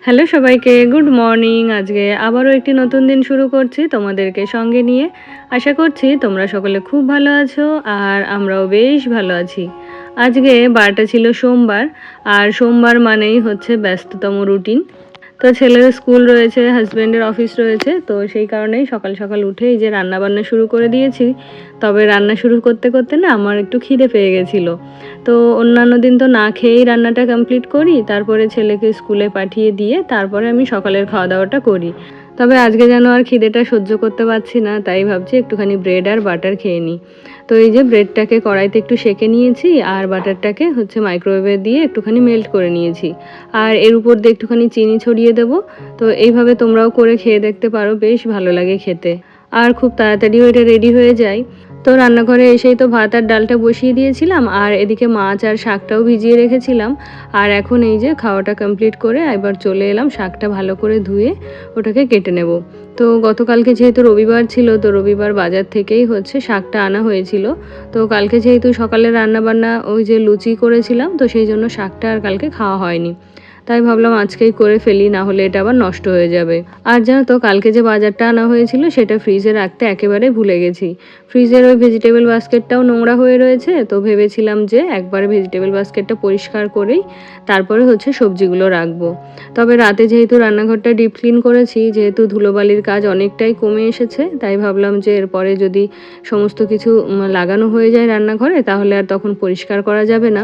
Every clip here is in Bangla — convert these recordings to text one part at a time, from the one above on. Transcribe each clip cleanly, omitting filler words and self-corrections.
হ্যালো সবাইকে, গুড মর্নিং। আজকে আবারও একটি নতুন দিন শুরু করছি তোমাদেরকে সঙ্গে নিয়ে। আশা করছি তোমরা সকলে খুব ভালো আছো আর আমরাও বেশ ভালো আছি। আজকে বারটা ছিল সোমবার, আর সোমবার মানেই হচ্ছে ব্যস্ততম রুটিন। তো ছেলের স্কুল রয়েছে, হাজব্যান্ডের অফিস রয়েছে, তো সেই কারণেই সকাল সকাল উঠে এই যে রান্না বান্না শুরু করে দিয়েছি। তবে রান্না শুরু করতে করতে না আমার একটু খিদে পেয়ে গেছিলো। তো অন্যান্য দিন তো না খেয়েই রান্নাটা কমপ্লিট করি, তারপরে ছেলেকে স্কুলে পাঠিয়ে দিয়ে তারপরে আমি সকালের খাওয়া দাওয়াটা করি। তবে আজকে যেন আর খিদেটা সহ্য করতে পারছি না, তাই ভাবছি একটুখানি ব্রেড আর বাটার খেয়ে নিই। তো এই যে ব্রেডটাকে কড়াইতে একটু সেঁকে নিয়েছি, আর বাটারটাকে হচ্ছে মাইক্রোওয়েভে দিয়ে একটুখানি মেল্ট করে নিয়েছি। আর এর উপর দিয়ে একটুখানি চিনি ছড়িয়ে দেবো। তো এইভাবে তোমরাও করে খেয়ে দেখতে পারো, বেশ ভালো লাগে খেতে। আর খুব তাড়াতাড়িও এটা রেডি হয়ে যায়। তো রান্নাঘরে এসেই তো ভাত আর ডালটা বসিয়ে দিয়েছিলাম, আর এদিকে মাছ আর শাকটাও ভিজিয়ে রেখেছিলাম। আর এখন এই যে খাওয়াটা কমপ্লিট করে এবার চলে এলাম শাকটা ভালো করে ধুয়ে ওটাকে কেটে নেব। তো গতকালকে যেহেতু রবিবার ছিল, তো রবিবার বাজার থেকেই হচ্ছে শাকটা আনা হয়েছিল। তো কালকে যেহেতু সকালে রান্নাবান্না ওই যে লুচি করেছিলাম, তো সেই জন্য শাকটা আর কালকে খাওয়া হয়নি। তাই ভাবলাম আজকেই করে ফেলি, না হলে এটা আবার নষ্ট হয়ে যাবে। আর জানো তো, কালকে যে বাজারটা আনা হয়েছিল সেটা ফ্রিজে রাখতে একেবারে ভুলে গেছি। ফ্রিজের ওই ভেজিটেবল বাস্কেটটাও নোংরা হয়ে রয়েছে, তো ভেবেছিলাম যে একবারে ভেজিটেবল বাস্কেটটা পরিষ্কার করেই তারপরে হচ্ছে সবজিগুলো রাখবো। তবে রাতে যেহেতু রান্নাঘরটা ডিপ ক্লিন করেছি, যেহেতু ধুলোবালির কাজ অনেকটাই কমে এসেছে, তাই ভাবলাম যে এরপরে যদি সমস্ত কিছু লাগানো হয়ে যায় রান্নাঘরে, তাহলে আর তখন পরিষ্কার করা যাবে না।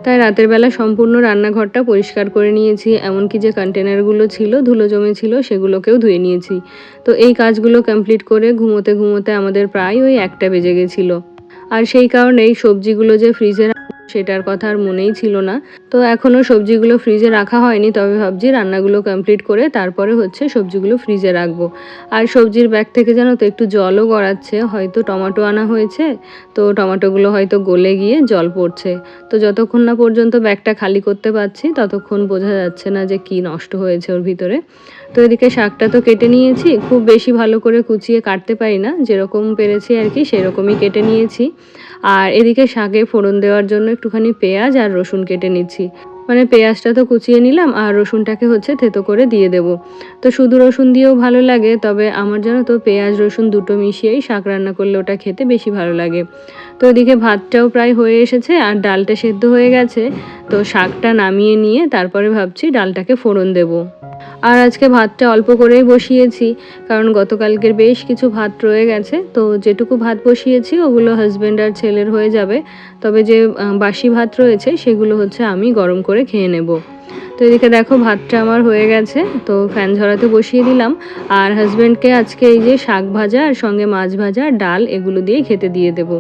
তাই রাতের বেলা সম্পূর্ণ রান্নাঘরটা পরিষ্কার করে নিয়েছি, এমনকি যে কন্টেনারগুলো ছিল ধুলো জমেছিল সেগুলোকেও ধুয়ে নিয়েছি। তো এই কাজগুলো কমপ্লিট করে ঘুমোতে ঘুমোতে আমাদের প্রায় ওই 1টা বেজে গেছিলো। আর সেই কারণেই সবজিগুলো যে ফ্রিজে সেটার কথা আর মনেই ছিল না। তো এখনও সবজিগুলো ফ্রিজে রাখা হয়নি, তবে ভাবছি রান্নাগুলো কমপ্লিট করে তারপরে হচ্ছে সবজিগুলো ফ্রিজে রাখবো। আর সবজির ব্যাগ থেকে জানো তো একটু জলও গড়াচ্ছে, হয়তো টমেটো আনা হয়েছে, তো টমেটোগুলো হয়তো গলে গিয়ে জল পড়ছে। তো যতক্ষণ না পর্যন্ত ব্যাগটা খালি করতে পারছি ততক্ষণ বোঝা যাচ্ছে না যে কি নষ্ট হয়েছে ওর ভিতরে। তো এদিকে শাকটা তো কেটে নিয়েছি, খুব বেশি ভালো করে কুচিয়ে কাটতে পারি না, যেরকম পেরেছি আর কি সেরকমই কেটে নিয়েছি। আর এদিকে শাকে ফোড়ন দেওয়ার জন্য একটুখানি পেঁয়াজ আর রসুন কেটে নিচ্ছি। মানে পেঁয়াজটা তো কুচিয়ে নিলাম, আর রসুনটাকে হচ্ছে থেতো করে দিয়ে দেবো। তো শুধু রসুন দিয়েও ভালো লাগে, তবে আমার জানো তো পেঁয়াজ রসুন দুটো মিশিয়েই শাক রান্না করলে ওটা খেতে বেশি ভালো লাগে। তো এদিকে ভাতটাও প্রায় হয়ে এসেছে আর ডালটা সেদ্ধ হয়ে গেছে। তো শাকটা নামিয়ে নিয়ে তারপরে ভাবছি ডালটাকে ফোড়ন দেবো। আর আজকে ভাতটা অল্প করেই বসিয়েছি, কারণ গতকালকের বেশ কিছু ভাত রয়ে গেছে। তো যেটুকু ভাত বসিয়েছি ওগুলো হাজব্যান্ড আর ছেলের হয়ে যাবে, তবে যে বাসি ভাত রয়েছে সেগুলো হচ্ছে আমি গরম করে খেয়ে নেব। তো এদিকে দেখো ভাতটা আমার হয়ে গেছে, তো ফ্যান ঝরাতে বসিয়ে দিলাম। আর হাজব্যান্ডকে আজকে এই যে শাক ভাজা আর সঙ্গে মাছ ভাজা ডাল এগুলো দিয়ে খেতে দিয়ে দেবো।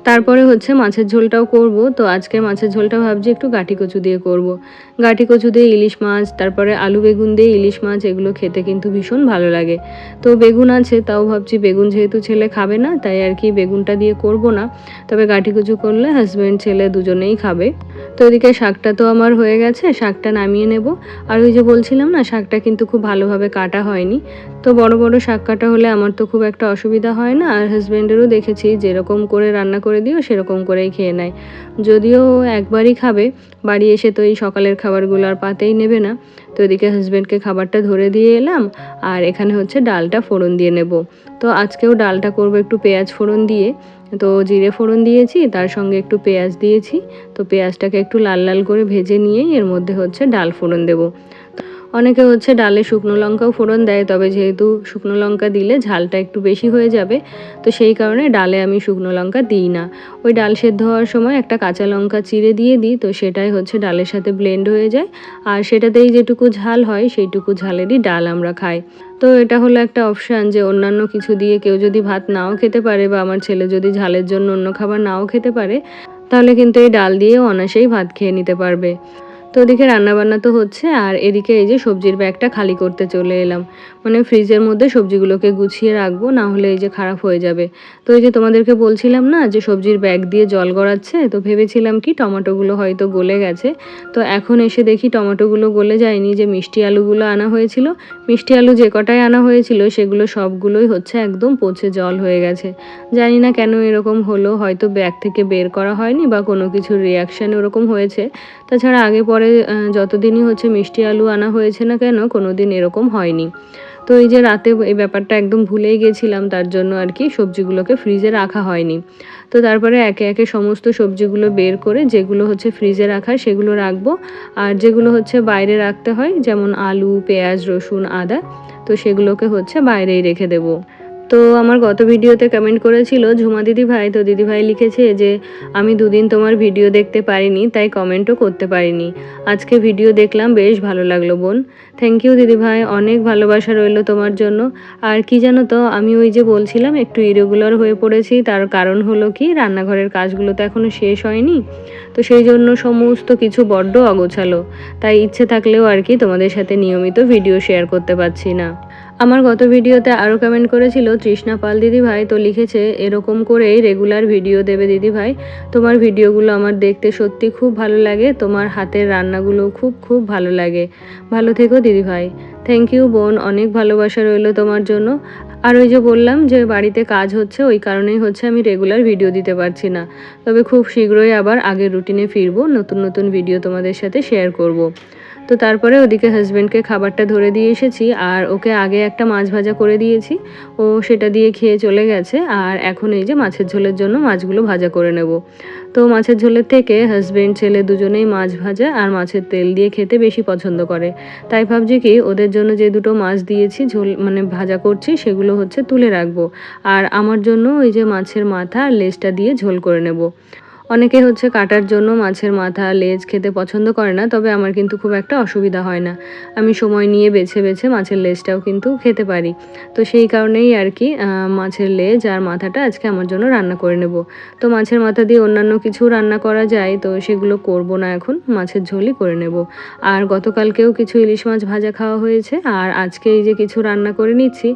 তারপরে হচ্ছে মাছের ঝোলটাও করব। তো আজকে মাছের ঝোলটা ভাবছি একটু গাঁটি কচু দিয়ে করব। গাঁটি কচু দিয়ে ইলিশ মাছ, তারপরে আলু বেগুন দিয়ে ইলিশ মাছ, এগুলো খেতে কিন্তু ভীষণ ভালো লাগে। তো বেগুন আছে, তাও ভাবছি বেগুন যেহেতু ছেলে খাবে না, তাই আর কি বেগুনটা দিয়ে করব না। তবে গাঁটি কচু করলে হাজব্যান্ড ছেলে দুজনেই খাবে। তো এদিকে শাকটা তো আমার হয়ে গেছে, শাকটা নামিয়ে নেব। আর ওই যে বলছিলাম না, শাকটা কিন্তু খুব ভালোভাবে কাটা হয়নি। তো বড় বড় শাক কাটা হলে আমার তো খুব একটা অসুবিধা হয় না, আর হাজব্যান্ডেরও দেখেছি যেরকম করে রান্না করে দিও সেরকম করেই খেয়ে নেয়। যদিও একবারই খাবে, বাড়ি এসে তো এই সকালের খাবারগুলো আর পাতেই নেবে না। তো এদিকে হাজব্যান্ডকে খাবারটা ধরে দিয়ে এলাম, আর এখানে হচ্ছে ডালটা ফোড়ন দিয়ে নেব। তো আজকেও ডালটা করব একটু পেঁয়াজ ফোড়ন দিয়ে। তো জিরে ফোড়ন দিয়েছি, তার সঙ্গে একটু পেঁয়াজ দিয়েছি। তো পেঁয়াজটাকে একটু লাল লাল করে ভেজে নিয়েই এর মধ্যে হচ্ছে ডাল ফোড়ন দেব। অনেকে হচ্ছে ডালে শুকনো লঙ্কাও ফোড়ন দেয়, তবে যেহেতু শুকনো লঙ্কা দিলে ঝালটা একটু বেশি হয়ে যাবে, তো সেই কারণে ডালে আমি শুকনো লঙ্কা দিই না। ওই ডাল সেদ্ধ হওয়ার সময় একটা কাঁচা লঙ্কা চিড়ে দিয়ে দিই, তো সেটাই হচ্ছে ডালের সাথে ব্লেন্ড হয়ে যায়। আর সেটাতেই যেটুকু ঝাল হয় সেইটুকু ঝালেরই ডাল আমরা খাই। তো এটা হলো একটা অপশান, যে অন্যান্য কিছু দিয়ে কেউ যদি ভাত নাও খেতে পারে, বা আমার ছেলে যদি ঝালের জন্য অন্য খাবার নাও খেতে পারে, তাহলে কিন্তু এই ডাল দিয়েও অনায়াসেই ভাত খেয়ে নিতে পারবে। তো ওদিকে রান্নাবান্না তো হচ্ছে, আর এদিকে এই যে সবজির ব্যাগটা খালি করতে চলে এলাম। মানে ফ্রিজের মধ্যে সবজিগুলোকে গুছিয়ে রাখবো, না হলে এই যে খারাপ হয়ে যাবে। তো এই যে তোমাদেরকে বলছিলাম না যে সবজির ব্যাগ দিয়ে জল গড়াচ্ছে, তো ভেবেছিলাম কি টমেটোগুলো হয়তো গলে গেছে। তো এখন এসে দেখি টমেটোগুলো গলে যায়নি, যে মিষ্টি আলুগুলো আনা হয়েছিল, মিষ্টি আলু যে কটাই আনা হয়েছিল সেগুলো সবগুলোই হচ্ছে একদম পচে জল হয়ে গেছে। জানি না কেন এরকম হলো, হয়তো ব্যাগ থেকে বের করা হয়নি বা কোনো কিছুর রিয়াকশান ওরকম হয়েছে। তাছাড়া আগে পরে যতদিনই হচ্ছে মিষ্টি আলু আনা হয়েছে না কেন কোনো দিন এরকম হয়নি। তো এই যে রাতে এই ব্যাপারটা একদম ভুলেই গেছিলাম, তার জন্য আর কি সবজিগুলোকে ফ্রিজে রাখা হয়নি। তো তারপরে একে একে সমস্ত সবজিগুলো বের করে যেগুলো হচ্ছে ফ্রিজে রাখার সেগুলো রাখবো, আর যেগুলো হচ্ছে বাইরে রাখতে হয় যেমন আলু, পেঁয়াজ, রসুন, আদা, তো সেগুলোকে হচ্ছে বাইরেই রেখে দেবো। তো আমার গত ভিডিওতে কমেন্ট করেছিল ঝুমা দিদিভাই, তো দিদিভাই লিখেছে যে আমি দুদিন তোমার ভিডিও দেখতে পারিনি, তাই কমেন্টও করতে পারিনি। আজকে ভিডিও দেখলাম, বেশ ভালো লাগলো বোন। থ্যাংক ইউ দিদিভাই, অনেক ভালোবাসা রইলো তোমার জন্য। আর কি জানো তো, আমি ওই যে বলছিলাম একটু ইরেগুলার হয়ে পড়েছি, তার কারণ হলো কি রান্নাঘরের কাজগুলো তো এখনও শেষ হয়নি। তো সেই জন্য সমস্ত কিছু বড্ড অগোছালো, তাই ইচ্ছে থাকলেও আর কি তোমাদের সাথে নিয়মিত ভিডিও শেয়ার করতে পারছি না। আমার গত ভিডিওতে আরও কমেন্ট করেছিল তৃষ্ণা পাল দিদিভাই, তো লিখেছে এরকম করেই রেগুলার ভিডিও দেবে দিদিভাই, তোমার ভিডিওগুলো আমার দেখতে সত্যি খুব ভালো লাগে, তোমার হাতের রান্নাগুলো খুব খুব ভালো লাগে, ভালো থেকো দিদিভাই। থ্যাংক ইউ বোন, অনেক ভালোবাসা রইলো তোমার জন্য। আর ওই যে বললাম যে বাড়িতে কাজ হচ্ছে, ওই কারণেই হচ্ছে আমি রেগুলার ভিডিও দিতে পারছি না। তবে খুব শীঘ্রই আবার আগের রুটিনে ফিরবো, নতুন নতুন ভিডিও তোমাদের সাথে শেয়ার করব। তো তারপরে ওদিকে হাজব্যান্ডকে খাবারটা ধরে দিয়ে এসেছি, আর ওকে আগে একটা মাছ ভাজা করে দিয়েছি, ও সেটা দিয়ে খেয়ে চলে গেছে। আর এখন এই যে মাছের ঝোলের জন্য মাছগুলো ভাজা করে নেব। তো মাছের ঝোলের থেকে হাজব্যান্ড ছেলে দুজনেই মাছ ভাজা আর মাছের তেল দিয়ে খেতে বেশি পছন্দ করে, তাই ভাবছি কি ওদের জন্য যে দুটো মাছ দিয়েছি ঝোল মানে ভাজা করছি সেগুলো হচ্ছে তুলে রাখবো, আর আমার জন্য ওই যে মাছের মাথা আর লেজটা দিয়ে ঝোল করে নেব। অনেকে হচ্ছে কাটার জন্য মাছের মাথা, লেজ খেতে পছন্দ করে না, তবে আমার কিন্তু খুব একটা অসুবিধা হয় না। আমি সময় নিয়ে বেছে বেছে মাছের লেজটাও কিন্তু খেতে পারি। তো সেই কারণেই আর কি মাছের লেজ আর মাথাটা আজকে আমার জন্য রান্না করে নেব। তো মাছের মাথা দিয়ে অন্যান্য কিছু রান্না করা যায়, তো সেগুলো করব না, এখন মাছের ঝোলই করে নেব। আর গতকালকেও কিছু ইলিশ মাছ ভাজা খাওয়া হয়েছে, আর আজকে এই যে কিছু রান্না করে নিচ্ছি,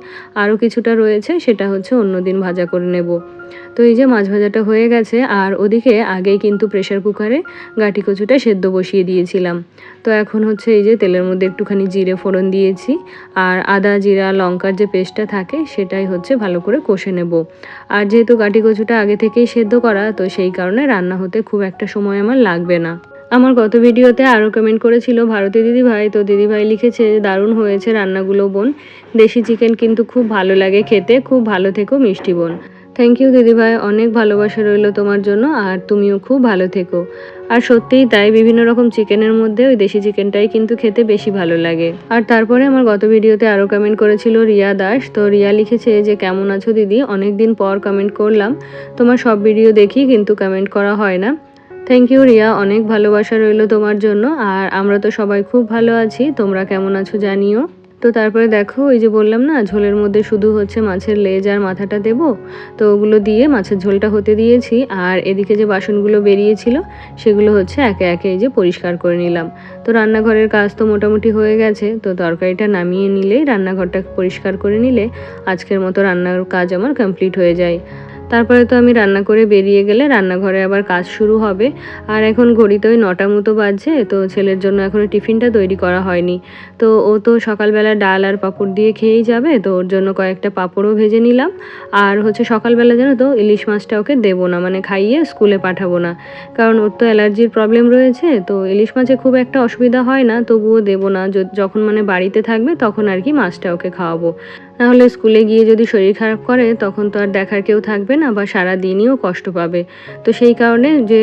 আরও কিছুটা রয়েছে, সেটা হচ্ছে অন্যদিন ভাজা করে নেব। তো এই যে মাছ ভাজাটা হয়ে গেছে, আর ওদিকে আগেই কিন্তু প্রেশার কুকারে গাঁটি কচুটা সেদ্ধ বসিয়ে দিয়েছিলাম। তো এখন হচ্ছে এই যে তেলের মধ্যে একটুখানি জিরে ফোড়ন দিয়েছি, আর আদা, জিরা, লঙ্কার যে পেস্টটা থাকে সেটাই হচ্ছে ভালো করে কষে নেব। আর যেহেতু গাঁটি কচুটা আগে থেকেই সেদ্ধ করা, তো সেই কারণে রান্না হতে খুব একটা সময় আমার লাগবে না। আমার গত ভিডিওতে আরও কমেন্ট করেছিল ভারতী দিদিভাই, তো দিদিভাই লিখেছে দারুণ হয়েছে রান্নাগুলো বোন, দেশি চিকেন কিন্তু খুব ভালো লাগে খেতে, খুব ভালো থেকো মিষ্টি বোন। থ্যাংক ইউ দিদিভাই, অনেক ভালোবাসা রইলো তোমার জন্য, আর তুমিও খুব ভালো থেকো। আর সত্যিই তাই, বিভিন্ন রকম চিকেনের মধ্যে ওই দেশি চিকেনটাই কিন্তু খেতে বেশি ভালো লাগে। আর তারপরে আমার গত ভিডিওতে আরও কমেন্ট করেছিল রিয়া দাস, তো রিয়া লিখেছে যে কেমন আছো দিদি, অনেক দিন পর কমেন্ট করলাম, তোমার সব ভিডিও দেখি কিন্তু কমেন্ট করা হয় না। থ্যাংক ইউ রিয়া, অনেক ভালোবাসা রইলো তোমার জন্য। আর আমরা তো সবাই খুব ভালো আছি, তোমরা কেমন আছো জানিও। তো তারপরে দেখো ওই যে বললাম না ঝোলের মধ্যে শুধু হচ্ছে মাছের লেজ আর মাথাটা দেব, তো ওগুলো দিয়ে মাছের ঝোলটা হতে দিয়েছি। আর এদিকে যে বাসনগুলো বেরিয়েছিল সেগুলো হচ্ছে একে একে এই যে পরিষ্কার করে নিলাম। তো রান্নাঘরের কাজ তো মোটামুটি হয়ে গেছে, তো তরকারিটা নামিয়ে নিলেই রান্নাঘরটা পরিষ্কার করে নিলে আজকের মতো রান্নার কাজ আমার কমপ্লিট হয়ে যায়। তারপরে তো আমি রান্না করে বেরিয়ে গেলে রান্নাঘরে আবার কাজ শুরু হবে। আর এখন ঘড়িতে ওই 9টা মতো বাজছে, তো ছেলের জন্য এখনও টিফিনটা তৈরি করা হয়নি। তো ও তো সকালবেলা ডাল আর পাঁপড় দিয়ে খেয়েই যাবে, তো ওর জন্য কয়েকটা পাঁপড়ও ভেজে নিলাম। আর হচ্ছে সকালবেলা জানো তো ইলিশ মাছটা ওকে দেবো না, মানে খাইয়ে স্কুলে পাঠাবো না, কারণ ওর তো অ্যালার্জির প্রবলেম রয়েছে। তো ইলিশ মাছে খুব একটা অসুবিধা হয় না, তবুও দেবো না, যখন মানে বাড়িতে থাকবে তখন আর কি মাছটা ওকে খাওয়াবো। নাহলে স্কুলে গিয়ে যদি শরীর খারাপ করে তখন তো আর দেখার কেউ থাকবে না, বা সারা দিনইও কষ্ট পাবে। তো সেই কারণে যে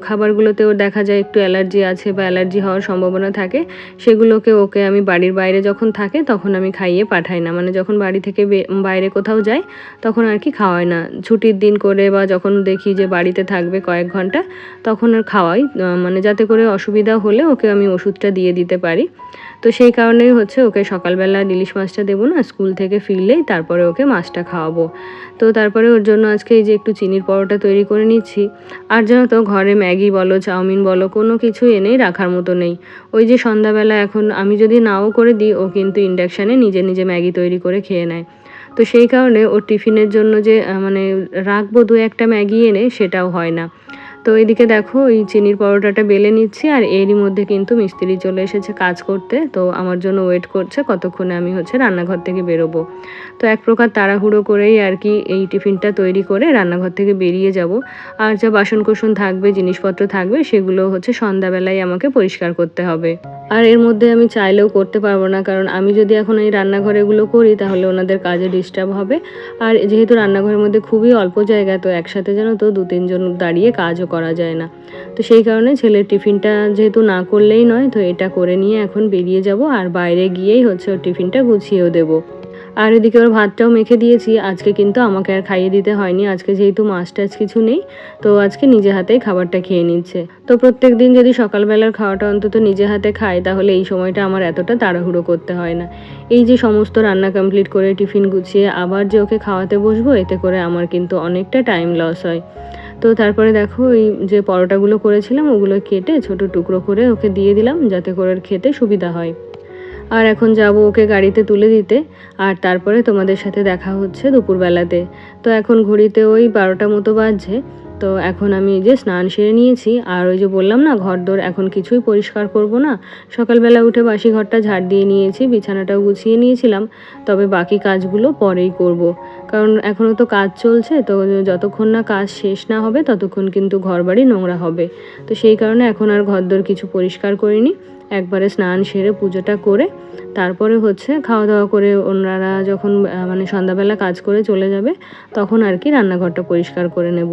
খাবারগুলোতেও দেখা যায় একটু অ্যালার্জি আছে বা অ্যালার্জি হওয়ার সম্ভাবনা থাকে, সেগুলোকে ওকে আমি বাড়ির বাইরে যখন থাকে তখন আমি খাইয়ে পাঠাই না, মানে যখন বাড়ি থেকে বাইরে কোথাও যাই তখন আর কি খাওয়াই না। ছুটির দিন করে বা যখন দেখি যে বাড়িতে থাকবে কয়েক ঘন্টা তখন আর খাওয়াই, মানে যাতে করে অসুবিধা হলে ওকে আমি ওষুধটা দিয়ে দিতে পারি। তো সেই কারণেই হচ্ছে ওকে সকালবেলা ইলিশ মাছটা দেবো না, স্কুল থেকে ফিরলেই তারপরে ওকে মাছটা খাওয়াবো। তো তারপরে ওর জন্য আজকে এই যে একটু চিনির পরোটা তৈরি করে নিচ্ছি। আর জানো তো ঘরে ম্যাগি বলো, চাউমিন বলো, কোনো কিছু এনেই রাখার মতো নেই। ওই যে সন্ধ্যাবেলা এখন আমি যদি নাও করে দিই, ও কিন্তু ইন্ডাকশানে নিজে নিজে ম্যাগি তৈরি করে খেয়ে নেয়। তো সেই কারণে ওর টিফিনের জন্য যে মানে রাখবো 2-1টা ম্যাগি এনে, সেটাও হয় না। তো এদিকে দেখো এই চিনির পরোটাটা বেলে নিচ্ছি, আর এরই মধ্যে কিন্তু মিস্ত্রি চলে এসেছে কাজ করতে। তো আমার জন্য ওয়েট করছে কতক্ষণে আমি রান্নাঘর থেকে বেরোবো। তো এক প্রকার তাড়াহুড়ো করেই আর কি এই টিফিনটা তৈরি করে রান্নাঘর থেকে বেরিয়ে যাব। আর যা বাসনকোসন থাকবে, জিনিসপত্র থাকবে, সেগুলো সন্ধ্যাবেলায় আমাকে পরিষ্কার করতে হবে। আর এর মধ্যে আমি চাইলেও করতে পারবো না, কারণ আমি যদি এখন এই রান্নাঘর এগুলো করি তাহলে ওনাদের কাজে ডিস্টার্ব হবে। আর যেহেতু রান্নাঘরের মধ্যে খুবই অল্প জায়গা, তো একসাথে তো 2-3 জন দাঁড়িয়ে কাজও করা যায় না। তো সেই কারণে ছেলের টিফিনটা যেহেতু না করলেই নয়, তো এটা করে নিয়ে এখন বেরিয়ে যাব। আর বাইরে গিয়েই ওর টিফিনটা গুছিয়েও দেবো। আর এদিকে ওর ভাতটাও মেখে দিয়েছি। আজকে কিন্তু আমাকে আর খাইয়ে দিতে হয়নি। আজকে যেহেতু মাছ টাছ কিছু নেই, তো আজকে নিজে হাতেই খাবারটা খেয়ে নিচ্ছে। তো প্রত্যেক দিন যদি সকালবেলার খাওয়াটা অন্তত নিজে হাতে খাই, তাহলে এই সময়টা আমার এতটা তাড়াহুড়ো করতে হয় না। এই যে সমস্ত রান্না কমপ্লিট করে টিফিন গুছিয়ে আবার যে ওকে খাওয়াতে বসবো, এতে করে আমার কিন্তু অনেকটা টাইম লস হয়। তো তারপরে দেখো এই যে পরোটাগুলো করেছিলাম, ওগুলো কেটে ছোট টুকরো করে ওকে দিয়ে দিলাম, যাতে করে খেতে সুবিধা হয়। আর এখন যাব ওকে গাড়িতে তুলে দিতে। আর তারপরে তোমাদের সাথে দেখা হচ্ছে দুপুরবেলাতে। তো এখন ঘড়িতে ওই 12টা মতো বাজছে। তো এখন আমি যে স্নান সেরে নিয়েছি, আর ওই যে বললাম না ঘরদোর এখন কিছুই পরিষ্কার করব না, সকালবেলা উঠে বাসি ঘরটা ঝাড় দিয়ে নিয়েছি, বিছানাটাও গুছিয়ে নিয়েছিলাম। তবে বাকি কাজগুলো পরেই করব, কারণ এখনও তো কাজ চলছে। তো যতক্ষণ না কাজ শেষ না হবে ততক্ষণ কিন্তু ঘরবাড়ি নোংরা হবে। তো সেই কারণে এখন আর ঘরদোর কিছু পরিষ্কার করিনি। একবারে স্নান সেরে পুজোটা করে তারপরে খাওয়া দাওয়া করে ওনারা যখন সন্ধ্যাবেলা কাজ করে চলে যাবে, তখন আর কি রান্নাঘরটা পরিষ্কার করে নেব।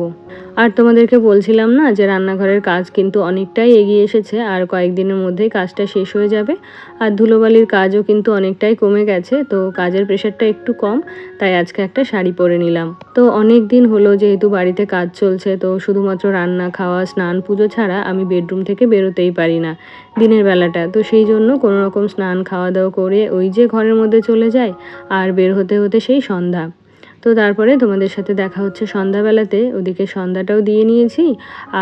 আর তোমাদেরকে বলছিলাম না যে রান্নাঘরের কাজ কিন্তু অনেকটাই এগিয়ে এসেছে, আর কয়েকদিনের মধ্যেই কাজটা শেষ হয়ে যাবে। আর ধুলোবালির কাজও কিন্তু অনেকটাই কমে গেছে, তো কাজের প্রেশারটা একটু কম, তাই আজকে একটা শাড়ি পরে নিলাম। তো অনেক দিন হলো যেহেতু বাড়িতে কাজ চলছে, তো শুধুমাত্র রান্না, খাওয়া, স্নান, পুজো ছাড়া আমি বেডরুম থেকে বেরোতেই পারি না দিনের বেলাটা। তো সেই জন্য কোনো রকম স্নান, খাওয়া দাওয়া করে ওই যে ঘরের মধ্যে চলে যায়, আর বের হতে হতে সেই সন্ধ্যা। তো তারপরে তোমাদের সাথে দেখা হচ্ছে সন্ধ্যাবেলাতে। ওদিকে সন্ধ্যাটাও দিয়ে নিয়েছি,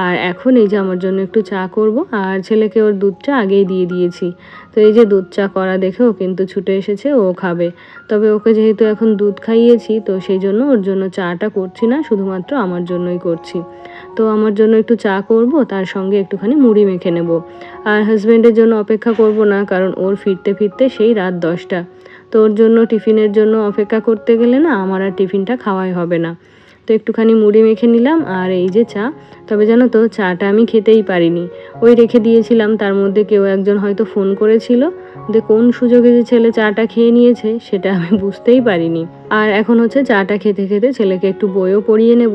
আর এখন এই যে আমার জন্য একটু চা করব। আর ছেলেকে ওর দুধটা আগেই দিয়ে দিয়েছি। তো এই যে দুধ চা করা দেখে ও কিন্তু ছুটে এসেছে, ও খাবে। তবে ওকে যেহেতু এখন দুধ খাইয়েছি, তো সেই জন্য ওর জন্য চাটা করছি না, শুধুমাত্র আমার জন্যই করছি। তো আমার জন্য একটু চা করব, তার সঙ্গে একটুখানি মুড়ি মেখে নেব। আর হাজব্যান্ডের জন্য অপেক্ষা করব না, কারণ ওর ফিরতে ফিরতে সেই রাত 10টা। তো ওর জন্য টিফিনের জন্য অপেক্ষা করতে গেলে না আমার আর টিফিনটা খাওয়াই হবে না। তো একটুখানি মুড়ি মেখে নিলাম, আর এই যে চা। তবে জানো তো চাটা আমি খেতেই পারিনি, ওই রেখে দিয়েছিলাম। তার মধ্যে কেউ একজন হয়তো ফোন করেছিল, যে কোন সুযোগে যে ছেলে চাটা খেয়ে নিয়েছে সেটা আমি বুঝতেই পারিনি। আর এখন চাটা খেতে খেতে ছেলেকে একটু বইও পড়িয়ে নেব।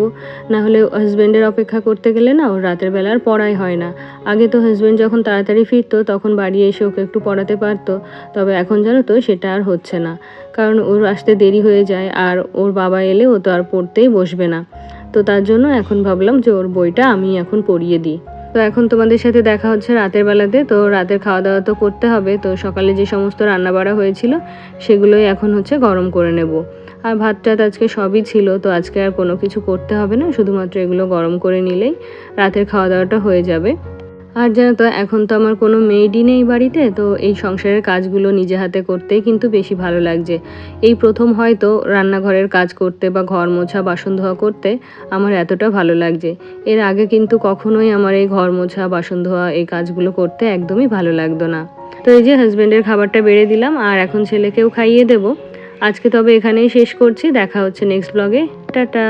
না হলে হাজব্যান্ডের অপেক্ষা করতে গেলে না ওর রাতের বেলা আর পড়াই হয় না। আগে তো হাজব্যান্ড যখন তাড়াতাড়ি ফিরতো তখন বাড়ি এসে ওকে একটু পড়াতে পারতো। তবে এখন জানো তো সেটা আর হচ্ছে না, কারণ ওর আসতে দেরি হয়ে যায়, আর ওর বাবা এলে ও তো আর পড়তেই বসবে না। তো তার জন্য এখন ভাবলাম যে ওর বইটা আমি এখন পড়িয়ে দিই। তো এখন তোমাদের সাথে দেখা হচ্ছে রাতের বেলাতে। তো রাতের খাওয়া দাওয়া তো করতে হবে, তো সকালে যে সমস্ত রান্না বাড়া হয়েছিল সেগুলোই এখন গরম করে নেব। আর ভাত টাত আজকে সবই ছিল, তো আজকে আর কোনো কিছু করতে হবে না, শুধুমাত্র এগুলো গরম করে নিলেই রাতের খাওয়া দাওয়াটা হয়ে যাবে। আর জানো তো এখন তো আমার কোনো মেইডই নেই বাড়িতে, তো এই সংসারের কাজগুলো নিজে হাতে করতেই কিন্তু বেশি ভালো লাগছে। এই প্রথম হয়তো রান্নাঘরের কাজ করতে বা ঘর মোছা, বাসন ধোয়া করতে আমার এতটা ভালো লাগছে। এর আগে কিন্তু কখনোই আমার এই ঘর মোছা, বাসন ধোয়া এই কাজগুলো করতে একদমই ভালো লাগতো না। তো এই যে হাজব্যান্ডের খাবারটা বেড়ে দিলাম, আর এখন ছেলেকেও খাইয়ে দেবো। আজকে তবে এখানেই শেষ করছি, দেখা হচ্ছে নেক্সট ব্লগে। টাটা।